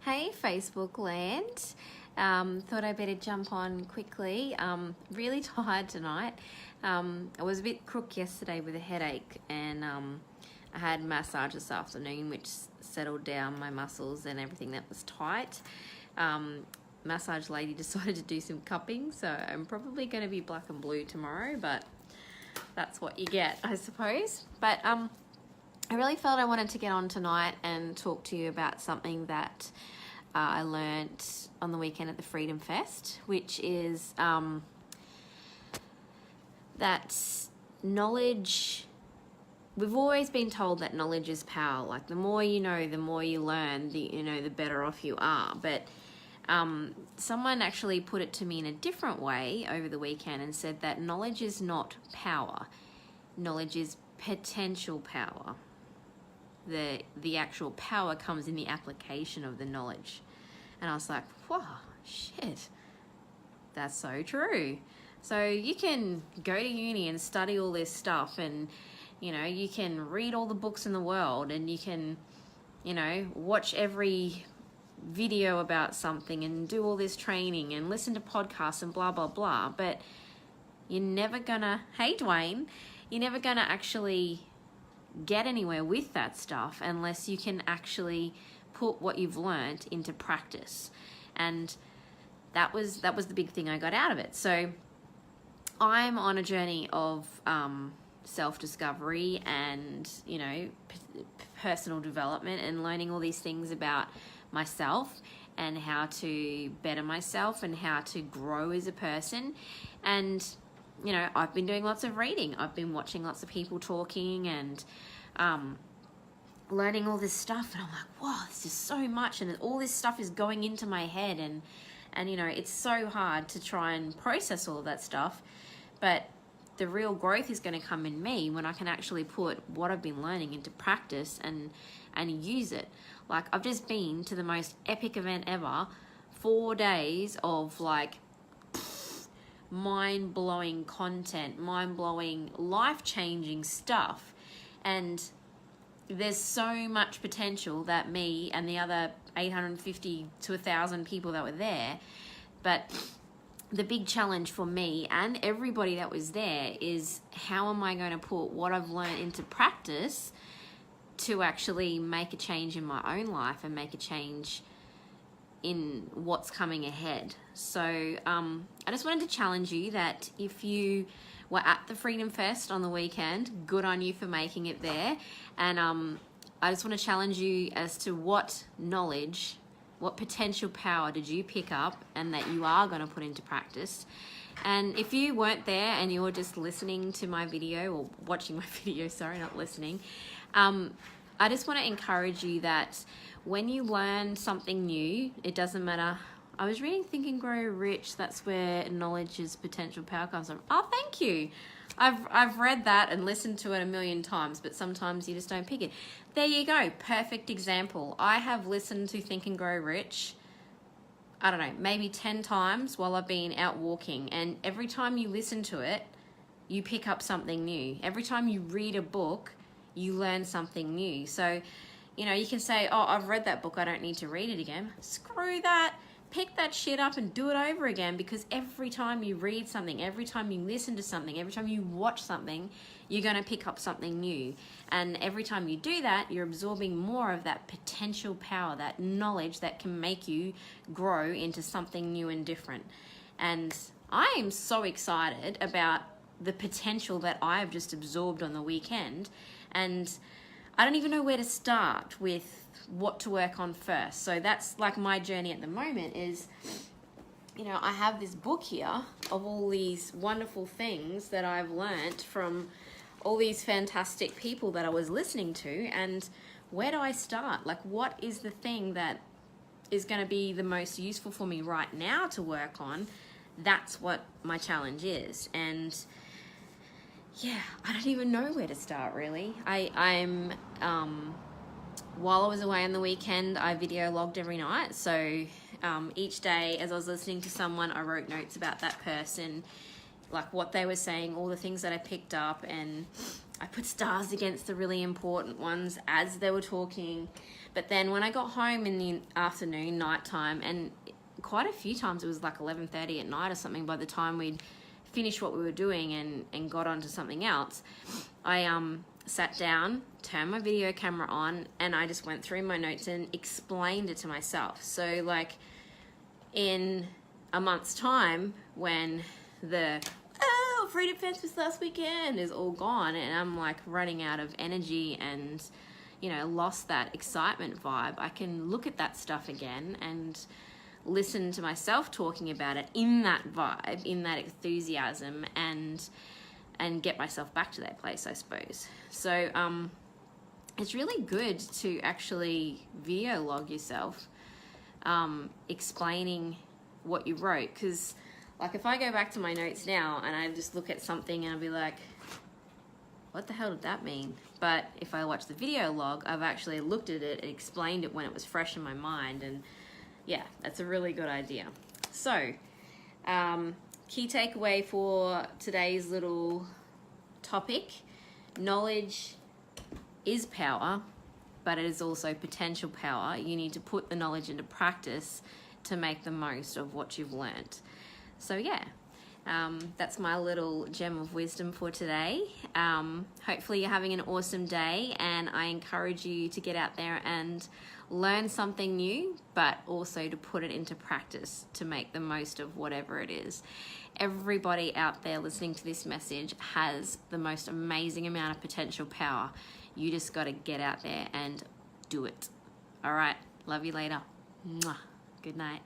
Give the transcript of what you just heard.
Hey Facebook land, thought I better jump on quickly. Really tired tonight. I was a bit crook yesterday with a headache, and I had massage this afternoon which settled down my muscles and everything that was tight. Massage lady decided to do some cupping, so I'm probably going to be black and blue tomorrow, but that's what you get, I suppose. But I really felt I wanted to get on tonight and talk to you about something that I learnt on the weekend at the Freedom Fest, which is that knowledge, we've always been told that knowledge is power. Like the more you know, the more you learn, the better off you are. But someone actually put it to me in a different way over the weekend and said that knowledge is not power. Knowledge is potential power. The actual power comes in the application of the knowledge. And I was like, wow, shit, that's so true. So you can go to uni and study all this stuff, and you can read all the books in the world, and you can watch every video about something and do all this training and listen to podcasts and blah blah blah, but you're never gonna, hey Dwayne, you're never gonna actually get anywhere with that stuff unless you can actually put what you've learned into practice. And that was the big thing I got out of it. So I'm on a journey of self-discovery and personal development, and learning all these things about myself and how to better myself and how to grow as a person. And I've been doing lots of reading. I've been watching lots of people talking and learning all this stuff. And I'm like, wow, this is so much. And all this stuff is going into my head. And it's so hard to try and process all of that stuff. But the real growth is going to come in me when I can actually put what I've been learning into practice and use it. Like, I've just been to the most epic event ever. 4 days of mind-blowing content, mind-blowing, life-changing stuff. And there's so much potential that me and the other 850 to 1,000 people that were there. But the big challenge for me and everybody that was there is, how am I going to put what I've learned into practice to actually make a change in my own life and make a change in what's coming ahead. So I just wanted to challenge you that if you were at the Freedom Fest on the weekend, good on you for making it there. And I just want to challenge you as to what knowledge, what potential power did you pick up and that you are going to put into practice. And if you weren't there and you were just listening to my video, or watching my video, sorry, not listening, I just want to encourage you that when you learn something new, it doesn't matter. I was reading Think and Grow Rich. That's where knowledge is potential power comes from. Oh, thank you. I've read that and listened to it a million times, but sometimes you just don't pick it. There you go. Perfect example. I have listened to Think and Grow Rich, I don't know, maybe 10 times while I've been out walking. And every time you listen to it, you pick up something new. Every time you read a book, you learn something new. So, you can say, oh, I've read that book, I don't need to read it again. Screw that. Pick that shit up and do it over again, because every time you read something, every time you listen to something, every time you watch something, you're going to pick up something new. And every time you do that, you're absorbing more of that potential power, that knowledge that can make you grow into something new and different. And I am so excited about the potential that I've just absorbed on the weekend. And I don't even know where to start with what to work on first. So that's like my journey at the moment is, I have this book here of all these wonderful things that I've learnt from all these fantastic people that I was listening to. And where do I start? Like, what is the thing that is going to be the most useful for me right now to work on? That's what my challenge is. And yeah, I don't even know where to start, really. I'm while I was away on the weekend, I video logged every night. So each day as I was listening to someone, I wrote notes about that person, like what they were saying, all the things that I picked up, and I put stars against the really important ones as they were talking. But then when I got home in the afternoon, nighttime, and quite a few times it was like 11:30 at night or something by the time we'd finished what we were doing and got onto something else, I sat down, turned my video camera on, and I just went through my notes and explained it to myself. So like in a month's time, when the Freedom Fence was last weekend is all gone and I'm like running out of energy and, you know, lost that excitement vibe, I can look at that stuff again and listen to myself talking about it in that vibe, in that enthusiasm, and get myself back to that place, I suppose. So it's really good to actually video log yourself explaining what you wrote, because like if I go back to my notes now and I just look at something and I'll be like, what the hell did that mean? But if I watch the video log, I've actually looked at it and explained it when it was fresh in my mind, and yeah, that's a really good idea. So key takeaway for today's little topic: knowledge is power, but it is also potential power. You need to put the knowledge into practice to make the most of what you've learnt. So yeah, that's my little gem of wisdom for today. Hopefully you're having an awesome day, and I encourage you to get out there and learn something new, but also to put it into practice to make the most of whatever it is. Everybody out there listening to this message has the most amazing amount of potential power. You just got to get out there and do it. All right, love you later. Mwah. Good night.